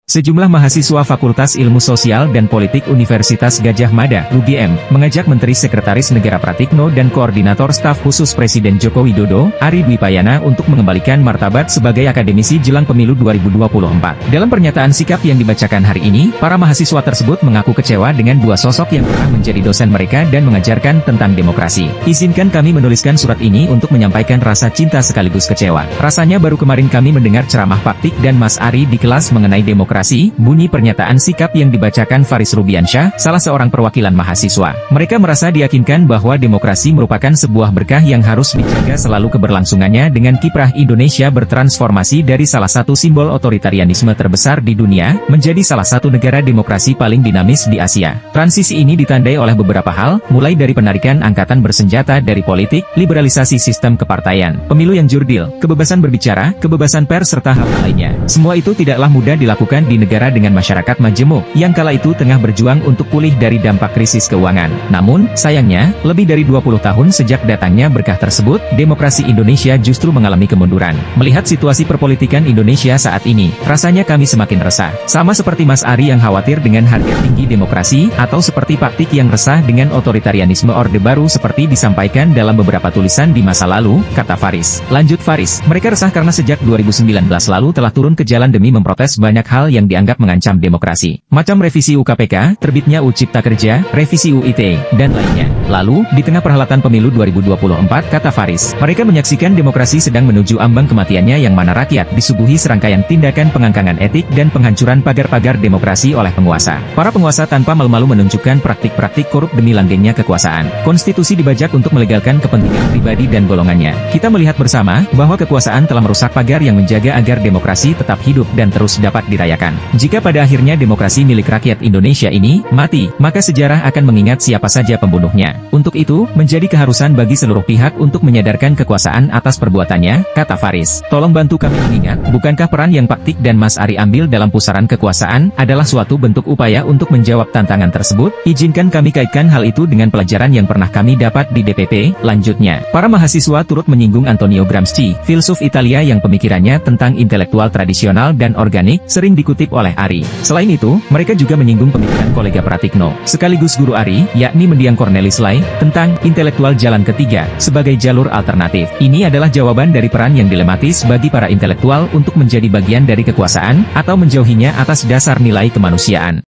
Sejumlah mahasiswa Fakultas Ilmu Sosial dan Politik Universitas Gadjah Mada (UGM) mengajak Menteri Sekretaris Negara Pratikno dan Koordinator Staf Khusus Presiden Joko Widodo, Ari Dwi Payana untuk mengembalikan martabat sebagai akademisi jelang pemilu 2024. Dalam pernyataan sikap yang dibacakan hari ini, para mahasiswa tersebut mengaku kecewa dengan dua sosok yang pernah menjadi dosen mereka dan mengajarkan tentang demokrasi. Izinkan kami menuliskan surat ini untuk menyampaikan rasa cinta sekaligus kecewa. Rasanya baru kemarin kami mendengar ceramah Pak Tik dan Mas Ari di kelas mengenai demokrasi, bunyi pernyataan sikap yang dibacakan Faris Rubiansyah, salah seorang perwakilan mahasiswa. Mereka merasa diyakinkan bahwa demokrasi merupakan sebuah berkah yang harus dijaga selalu keberlangsungannya dengan kiprah Indonesia bertransformasi dari salah satu simbol otoritarianisme terbesar di dunia, menjadi salah satu negara demokrasi paling dinamis di Asia. Transisi ini ditandai oleh beberapa hal, mulai dari penarikan angkatan bersenjata dari politik, liberalisasi sistem kepartaian, pemilu yang jurdil, kebebasan berbicara, kebebasan pers serta hal lainnya. Semua itu tidaklah mudah dilakukan di negara dengan masyarakat majemuk, yang kala itu tengah berjuang untuk pulih dari dampak krisis keuangan. Namun, sayangnya, lebih dari 20 tahun sejak datangnya berkah tersebut, demokrasi Indonesia justru mengalami kemunduran. Melihat situasi perpolitikan Indonesia saat ini, rasanya kami semakin resah. Sama seperti Mas Ari yang khawatir dengan harga tinggi demokrasi, atau seperti Pak Tik yang resah dengan otoritarianisme Orde Baru seperti disampaikan dalam beberapa tulisan di masa lalu, kata Faris. Lanjut Faris, mereka resah karena sejak 2019 lalu telah turun ke jalan demi memprotes banyak hal yang dianggap mengancam demokrasi. Macam revisi UKPK, terbitnya UU Cipta Kerja, revisi UU ITE, dan lainnya. Lalu, di tengah perhelatan pemilu 2024, kata Faris, mereka menyaksikan demokrasi sedang menuju ambang kematiannya yang mana rakyat disuguhi serangkaian tindakan pengangkangan etik dan penghancuran pagar-pagar demokrasi oleh penguasa. Para penguasa tanpa malu-malu menunjukkan praktik-praktik korup demi langgengnya kekuasaan. Konstitusi dibajak untuk melegalkan kepentingan pribadi dan golongannya. Kita melihat bersama, bahwa kekuasaan telah merusak pagar yang menjaga agar demokrasi tetap hidup dan terus dapat dirayakan. Jika pada akhirnya demokrasi milik rakyat Indonesia ini mati, maka sejarah akan mengingat siapa saja pembunuhnya. Untuk itu, menjadi keharusan bagi seluruh pihak untuk menyadarkan kekuasaan atas perbuatannya, kata Faris. Tolong bantu kami mengingat, bukankah peran yang Pak Tik dan Mas Ari ambil dalam pusaran kekuasaan adalah suatu bentuk upaya untuk menjawab tantangan tersebut? Izinkan kami kaitkan hal itu dengan pelajaran yang pernah kami dapat di DPP. Lanjutnya, para mahasiswa turut menyinggung Antonio Gramsci, filsuf Italia yang pemikirannya tentang intelektual tradisional dan organik sering dikutip oleh Ari. Selain itu, mereka juga menyinggung pemikiran kolega Pratikno, sekaligus guru Ari, yakni Mendiang Cornelis Lai, tentang intelektual jalan ketiga, sebagai jalur alternatif. Ini adalah jawaban dari peran yang dilematis bagi para intelektual untuk menjadi bagian dari kekuasaan, atau menjauhinya atas dasar nilai kemanusiaan.